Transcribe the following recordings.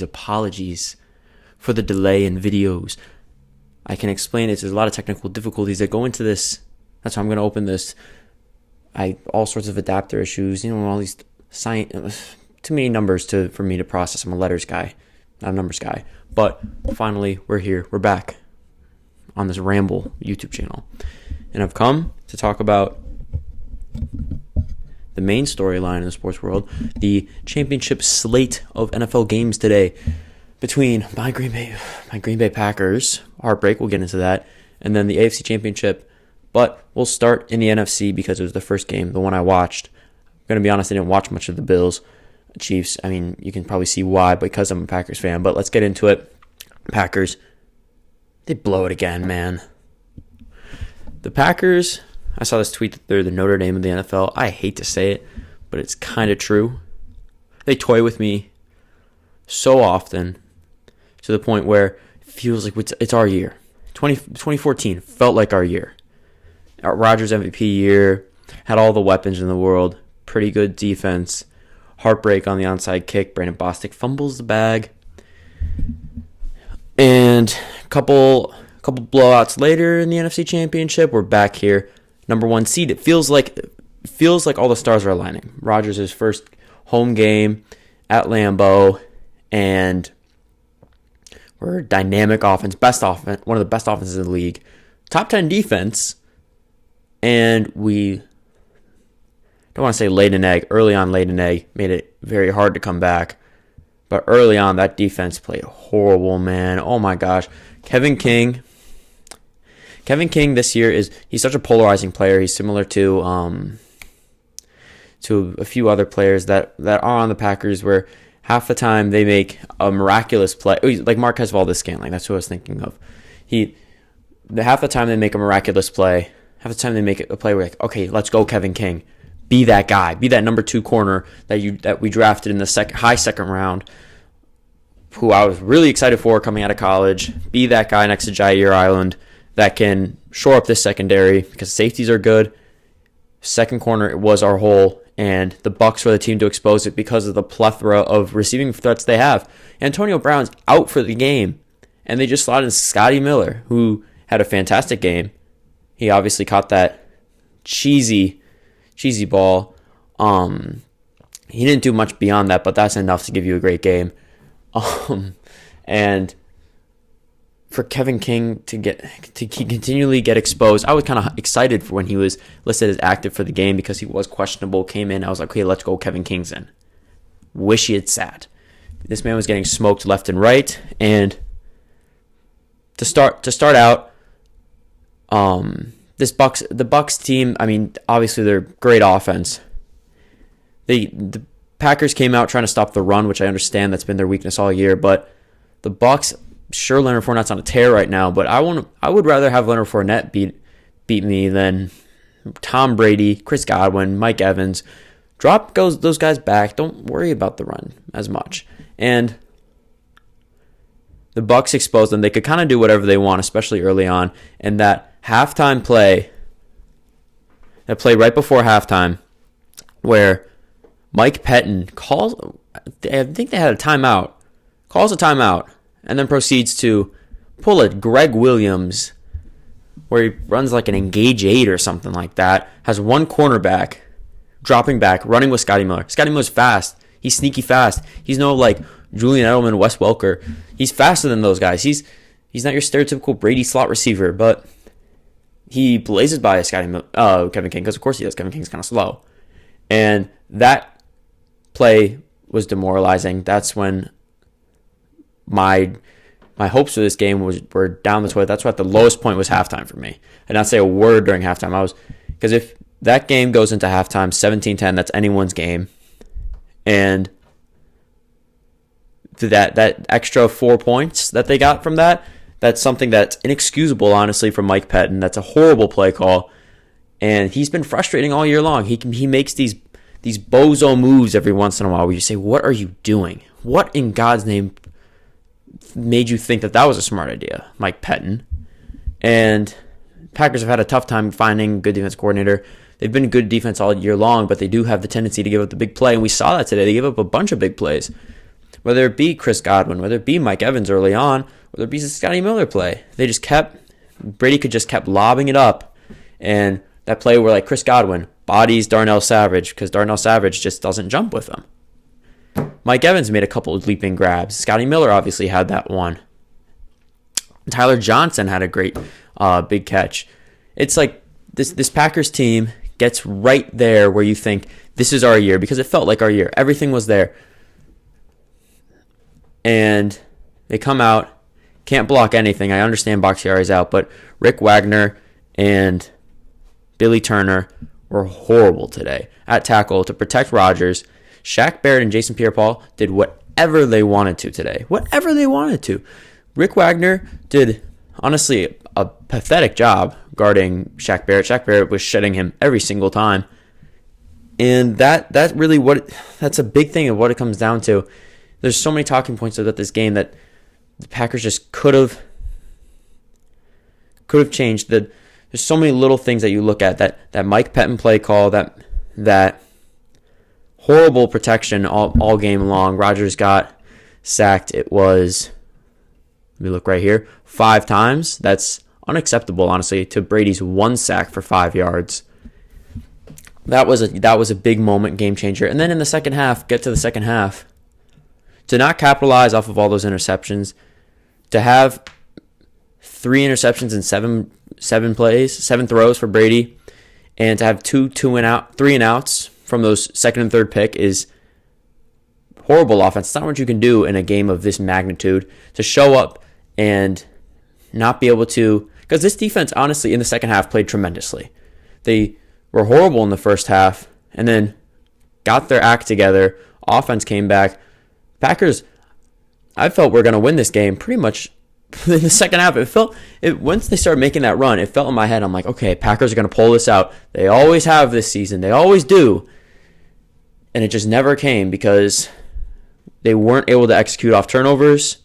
apologies for the delay in videos. I can explain it. There's a lot of technical difficulties that go into this. That's how I'm going to open this. All sorts of adapter issues, all these too many numbers for me to process. I'm a letters guy, not a numbers guy. But finally, we're here. We're back on this Ramble YouTube channel. And I've come to talk about the main storyline in the sports world, the championship slate of NFL games today between my Green Bay Packers, Heartbreak, we'll get into that, and then the AFC Championship. But we'll start in the NFC because it was the first game, the one I watched. I'm going to be honest, I didn't watch much of the Bills, Chiefs. I mean, you can probably see why because I'm a Packers fan, but let's get into it. Packers, they blow it again, man. The Packers, I saw this tweet that they're the Notre Dame of the NFL. I hate to say it, but it's kind of true. They toy with me so often to the point where it feels like it's our year. 2014 felt like our year. Rodgers MVP year, had all the weapons in the world, pretty good defense, heartbreak on the onside kick, Brandon Bostic fumbles the bag, and a couple blowouts later in the NFC Championship, we're back here, number one seed. It feels like all the stars are aligning. Rodgers' first home game at Lambeau, and we're a dynamic offense, one of the best offenses in the league, top 10 defense. And we don't want to say laid an egg. Early on, laid an egg. Made it very hard to come back. But early on, that defense played horrible, man. Oh, my gosh. Kevin King this year he's such a polarizing player. He's similar to a few other players that are on the Packers where half the time they make a miraculous play. Like Marquez Valdes-Scantling. That's who I was thinking of. Half the time they make a miraculous play. Half the time they make a play where like, okay, let's go Kevin King. Be that guy. Be that number 2 corner that we drafted in the high second round, who I was really excited for coming out of college. Be that guy next to Jair Island that can shore up this secondary because safeties are good. Second corner, it was our hole, and the Bucs were the team to expose it because of the plethora of receiving threats they have. Antonio Brown's out for the game, and they just slotted in Scotty Miller, who had a fantastic game. He obviously caught that cheesy ball. He didn't do much beyond that, but that's enough to give you a great game. And for Kevin King to continually get exposed, I was kind of excited for when he was listed as active for the game because he was questionable. Came in, I was like, okay, let's go. Kevin King's in. Wish he had sat. This man was getting smoked left and right, and to start out. The Bucs team, I mean, obviously they're great offense. The Packers came out trying to stop the run, which I understand that's been their weakness all year, but the Bucs, sure, Leonard Fournette's on a tear right now, but I would rather have Leonard Fournette beat me than Tom Brady, Chris Godwin, Mike Evans. Drop those guys back. Don't worry about the run as much. And the Bucs exposed them. They could kind of do whatever they want, especially early on. And that halftime play, that play right before halftime, where Mike Pettin calls, I think they had a timeout, calls a timeout, and then proceeds to pull a Greg Williams, where he runs like an engage 8 or something like that, has one cornerback, dropping back, running with Scotty Miller. Scotty Miller's fast. He's sneaky fast. He's no like Julian Edelman, Wes Welker. He's faster than those guys. He's not your stereotypical Brady slot receiver, but he blazes by Kevin King, because of course he does. Kevin King's kind of slow. And that play was demoralizing. That's when my hopes for this game were down the toilet. That's why at the lowest point was halftime for me. I did not say a word during halftime. Because if that game goes into halftime 17-10, that's anyone's game. And that extra 4 points that they got from that's something that's inexcusable, honestly, from Mike Pettin. That's a horrible play call. And he's been frustrating all year long. He makes these bozo moves every once in a while where you say, what are you doing? What in God's name made you think that was a smart idea, Mike Pettin? And Packers have had a tough time finding a good defense coordinator. They've been good defense all year long, but they do have the tendency to give up the big play, and we saw that today. They gave up a bunch of big plays. Whether it be Chris Godwin, whether it be Mike Evans early on, whether it be the Scotty Miller play. Brady could just kept lobbing it up. And that play where like Chris Godwin bodies Darnell Savage because Darnell Savage just doesn't jump with him. Mike Evans made a couple of leaping grabs. Scotty Miller obviously had that one. Tyler Johnson had a great big catch. It's like this Packers team gets right there where you think this is our year because it felt like our year. Everything was there. And they come out, can't block anything. I understand Bakhtiari's out, but Rick Wagner and Billy Turner were horrible today at tackle to protect Rodgers. Shaq Barrett and Jason Pierre-Paul did whatever they wanted to today. Whatever they wanted to. Rick Wagner did, honestly, a pathetic job guarding Shaq Barrett. Shaq Barrett was shedding him every single time. And that's a big thing of what it comes down to. There's so many talking points about this game that the Packers just could have changed. There's so many little things that you look at, that Mike Pettin play call, that horrible protection all game long. Rodgers got sacked. It was, let me look right here, 5 times. That's unacceptable, honestly, to Brady's 1 sack for 5 yards. That was a big moment, game changer. And then in the second half, to not capitalize off of all those interceptions, to have 3 interceptions in 7 throws for Brady, and to have 3 and outs from those second and third pick is horrible offense. It's not what you can do in a game of this magnitude, to show up and not be able to, because this defense, honestly, in the second half played tremendously. They were horrible in the first half and then got their act together. Offense came back. Packers, I felt we're going to win this game pretty much in the second half. Once they started making that run, it felt in my head, I'm like, okay, Packers are going to pull this out. They always have this season. They always do. And it just never came because they weren't able to execute off turnovers.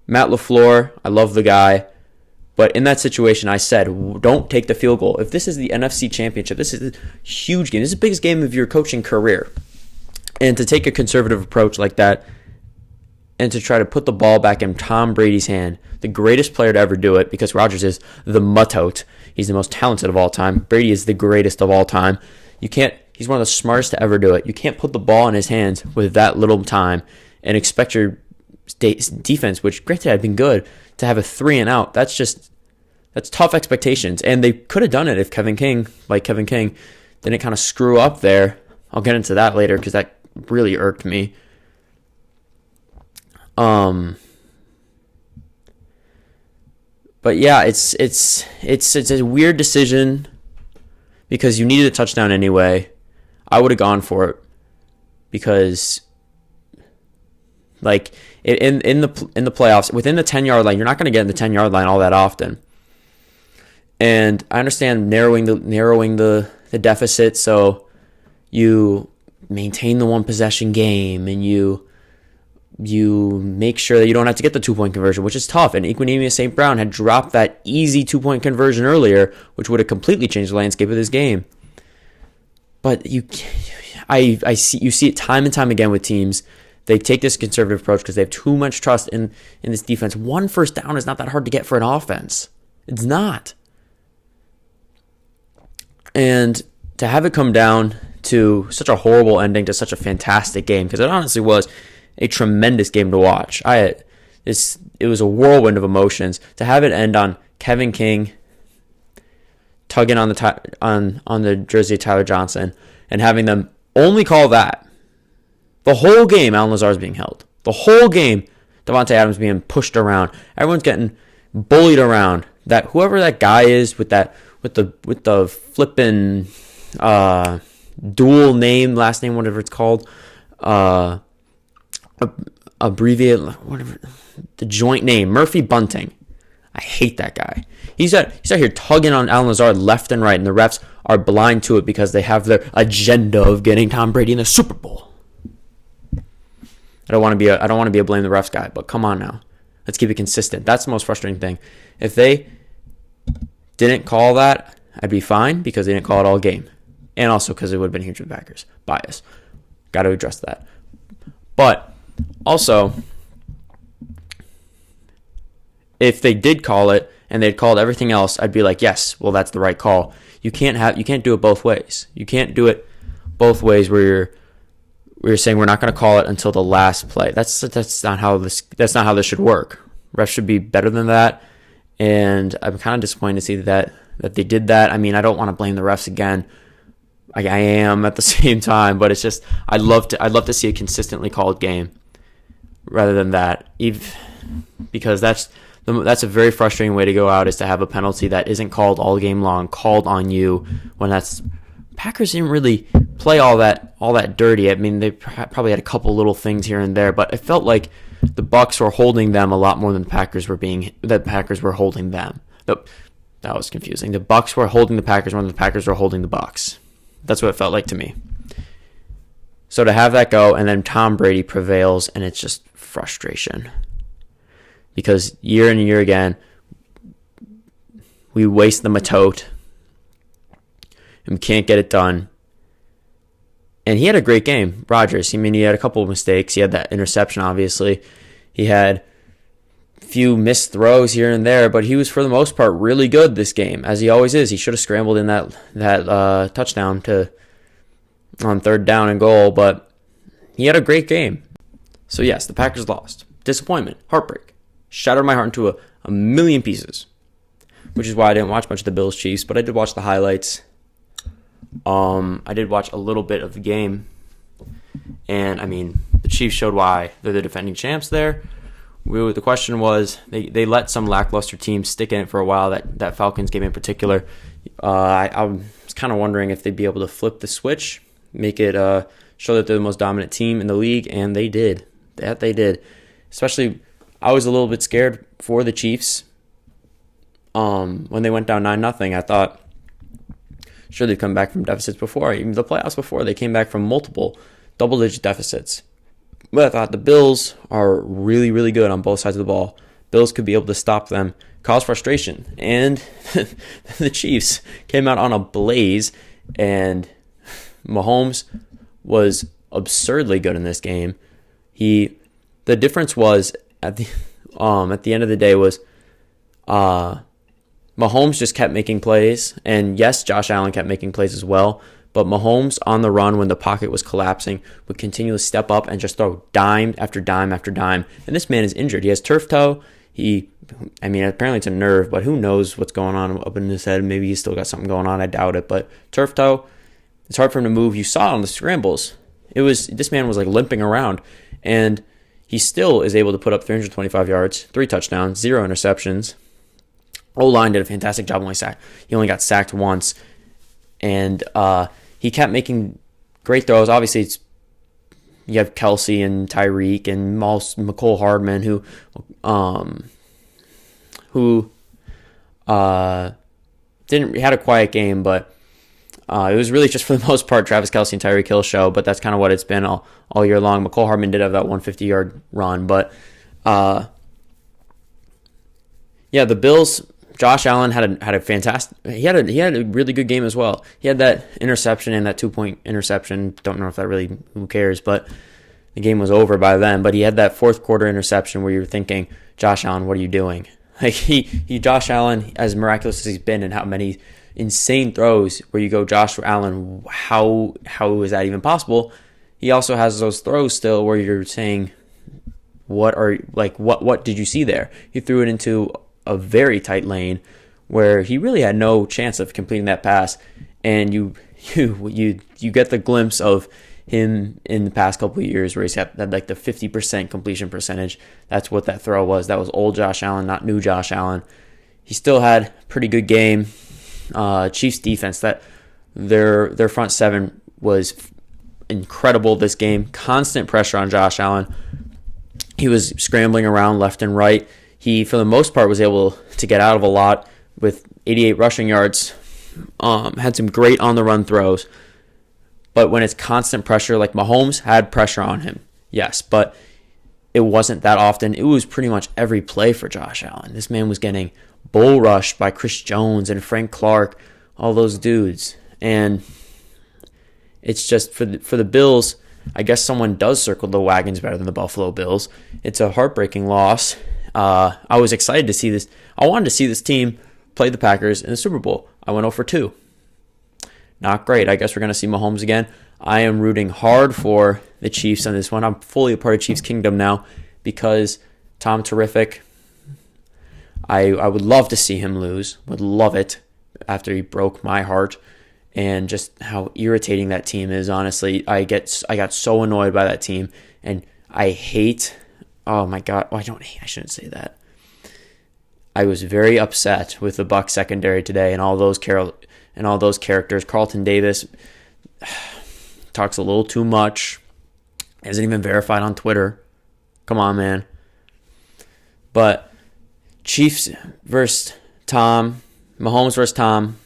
Matt LaFleur, I love the guy. But in that situation, I said, don't take the field goal. If this is the NFC Championship, this is a huge game. This is the biggest game of your coaching career. And to take a conservative approach like that and to try to put the ball back in Tom Brady's hand, the greatest player to ever do it, because Rodgers is the muttote. He's the most talented of all time. Brady is the greatest of all time. He's one of the smartest to ever do it. You can't put the ball in his hands with that little time and expect your defense, which granted had been good, to have a 3 and out. That's tough expectations. And they could have done it if Kevin King didn't kind of screw up there. I'll get into that later because that really irked me. But yeah, it's a weird decision because you needed a touchdown anyway. I would have gone for it because, like, in the playoffs, within the 10-yard line, you're not going to get in the 10-yard line all that often. And I understand narrowing the deficit, so you maintain the 1 possession game and you make sure that you don't have to get the 2-point conversion, which is tough. And Equanimeous St. Brown had dropped that easy 2-point conversion earlier, which would have completely changed the landscape of this game. But you see it time and time again with teams. They take this conservative approach because they have too much trust in this defense. 1 first down is not that hard to get for an offense. It's not. And to have it come down to such a horrible ending to such a fantastic game, because it honestly was a tremendous game to watch. It was a whirlwind of emotions. To have it end on Kevin King tugging on the jersey of Tyler Johnson and having them only call that. The whole game, Allen Lazard's being held. The whole game, Devontae Adams being pushed around. Everyone's getting bullied around. That whoever that guy is with the flippin' dual name, last name, whatever it's called, abbreviate, whatever, the joint name, Murphy Bunting. I hate that guy. He's out here tugging on Allen Lazard left and right, and the refs are blind to it because they have their agenda of getting Tom Brady in the Super Bowl. I don't want to be a blame the refs guy, but come on now. Let's keep it consistent. That's the most frustrating thing. If they didn't call that, I'd be fine because they didn't call it all game. And also because it would have been huge for the Packers. Bias. Got to address that. But Also, if they did call it and they'd called everything else, I'd be like, yes, well, that's the right call. You can't do it both ways. You can't do it both ways where you're saying we're not going to call it until the last play. That's not how this should work. Refs should be better than that, and I'm kind of disappointed to see that they did that. I mean, I don't want to blame the refs again. I am at the same time, but it's just I'd love to see a consistently called game rather than that, because that's a very frustrating way to go out, is to have a penalty that isn't called all game long, called on you when Packers didn't really play all that dirty. I mean, they probably had a couple little things here and there, but it felt like the Bucs were holding them a lot more than the Packers were holding them. That was confusing. The Bucs were holding the Packers more than the Packers were holding the Bucs. That's what it felt like to me. So to have that go, and then Tom Brady prevails, and it's just frustration. Because year in and year again, we waste them a tote, and we can't get it done. And he had a great game, Rodgers. I mean, he had a couple of mistakes. He had that interception, obviously. He had a few missed throws here and there, but he was, for the most part, really good this game, as he always is. He should have scrambled in that touchdown on third down and goal, but he had a great game. So, yes, the Packers lost. Disappointment. Heartbreak. Shattered my heart into a million pieces, which is why I didn't watch much of the Bills-Chiefs, but I did watch the highlights. I did watch a little bit of the game, and I mean, the Chiefs showed why they're the defending champs there. The question was, they let some lackluster teams stick in it for a while, that Falcons game in particular. I was kind of wondering if they'd be able to flip the switch, make it show that they're the most dominant team in the league, and they did. That they did. Especially, I was a little bit scared for the Chiefs when they went down 9-0. I thought, sure, they've come back from deficits before. Even the playoffs before, they came back from multiple double-digit deficits. But I thought the Bills are really, really good on both sides of the ball. Bills could be able to stop them, cause frustration. And the Chiefs came out on a blaze, and Mahomes was absurdly good in this game. The difference was at the end of the day was Mahomes just kept making plays, and yes, Josh Allen kept making plays as well, but Mahomes on the run when the pocket was collapsing would continually step up and just throw dime after dime after dime, and this man is injured. He has turf toe. Apparently it's a nerve, but who knows what's going on up in his head. Maybe he's still got something going on. I doubt it, but turf toe, it's hard for him to move. You saw it on the scrambles. This man was like limping around, and he still is able to put up 325 yards, 3 touchdowns, 0 interceptions. O-line did a fantastic job he only got sacked once, and he kept making great throws. Obviously, you have Kelsey and Tyreek and McCole Hardman, who had a quiet game, but it was really just for the most part Travis Kelsey and Tyreek Hill show. But that's kind of what it's been all year long. McCole Hardman did have that 150-yard run, but the Bills. Josh Allen had a fantastic. He had a really good game as well. He had that interception and that 2-point interception. Don't know if that really, who cares, but the game was over by then. But he had that fourth quarter interception where you were thinking, Josh Allen, what are you doing? Like Josh Allen, as miraculous as he's been, and how many insane throws where you go, Josh Allen, how is that even possible? He also has those throws still where you're saying, what did you see there? He threw it into a very tight lane where he really had no chance of completing that pass, and you get the glimpse of him in the past couple of years where he's had like the 50% completion percentage. That's what that throw was. That was old Josh Allen, not new Josh Allen. He still had a pretty good game. Chiefs defense, that their front seven was incredible this game. Constant pressure on Josh Allen. He was scrambling around left and right. He, for the most part, was able to get out of a lot with 88 rushing yards. Had some great on-the-run throws. But when it's constant pressure, like Mahomes had pressure on him, yes, but it wasn't that often. It was pretty much every play for Josh Allen. This man was getting bull rushed by Chris Jones and Frank Clark, all those dudes. And it's just for the Bills, I guess someone does circle the wagons better than the Buffalo Bills. It's a heartbreaking loss. I was excited to see this. I wanted to see this team play the Packers in the Super Bowl. I went 0 for 2. Not great. I guess we're going to see Mahomes again. I am rooting hard for the Chiefs on this one. I'm fully a part of Chiefs Kingdom now because Tom Terrific. I would love to see him lose. Would love it after he broke my heart. And just how irritating that team is, honestly. I got so annoyed by that team. And I hate... Oh, my God. Oh, I shouldn't say that. I was very upset with the Bucs secondary today and all those characters. Carlton Davis talks a little too much. Isn't even verified on Twitter. Come on, man. But Chiefs versus Tom. Mahomes versus Tom.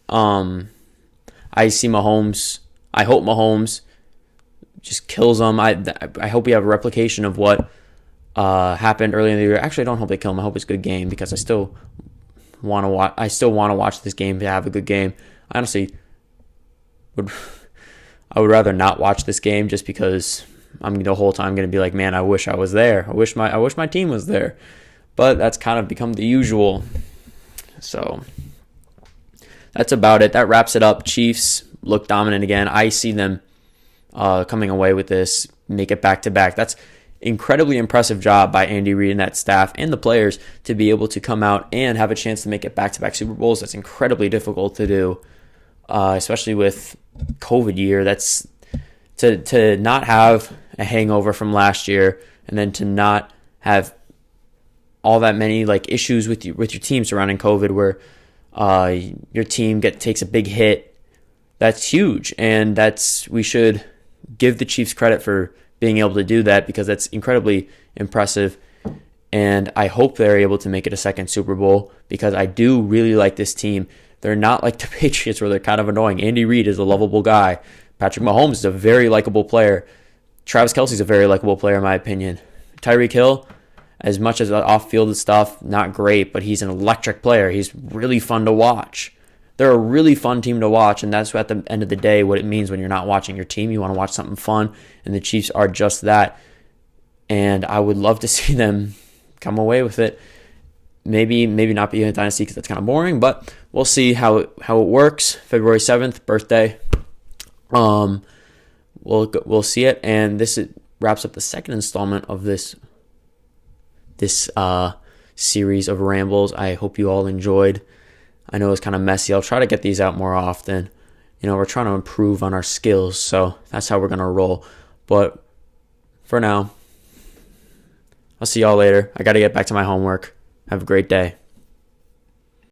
I see Mahomes. I hope Mahomes just kills them. I hope we have a replication of what happened earlier in the year. Actually, I don't hope they kill him. I hope it's a good game because I still want to watch. I still want to watch this game to have a good game. I honestly would rather not watch this game just because I'm the whole time going to be like, man, I wish I was there. I wish my team was there. But that's kind of become the usual. So that's about it. That wraps it up. Chiefs look dominant again. I see them coming away with this, make it back-to-back. That's incredibly impressive job by Andy Reid and that staff and the players to be able to come out and have a chance to make it back-to-back Super Bowls. That's incredibly difficult to do, especially with COVID year. That's to not have a hangover from last year and then to not have all that many issues with your team surrounding COVID where your team takes a big hit. That's huge, and we should give the Chiefs credit for being able to do that because that's incredibly impressive. And I hope they're able to make it a second Super Bowl because I do really like this team. They're not like the Patriots where they're kind of annoying. Andy Reid is a lovable guy. Patrick Mahomes is a very likable player. Travis Kelce's a very likable player in my opinion. Tyreek Hill, as much as off-field stuff, not great, but he's an electric player. He's really fun to watch. They're a really fun team to watch, and that's at the end of the day what it means when you're not watching your team. You want to watch something fun, and the Chiefs are just that. And I would love to see them come away with it. Maybe not be in a dynasty because that's kind of boring, but we'll see how it works. February 7th, birthday. We'll see it, and this wraps up the second installment of this series of rambles. I hope you all enjoyed. I know it's kind of messy. I'll try to get these out more often. We're trying to improve on our skills, so that's how we're going to roll. But for now, I'll see y'all later. I got to get back to my homework. Have a great day.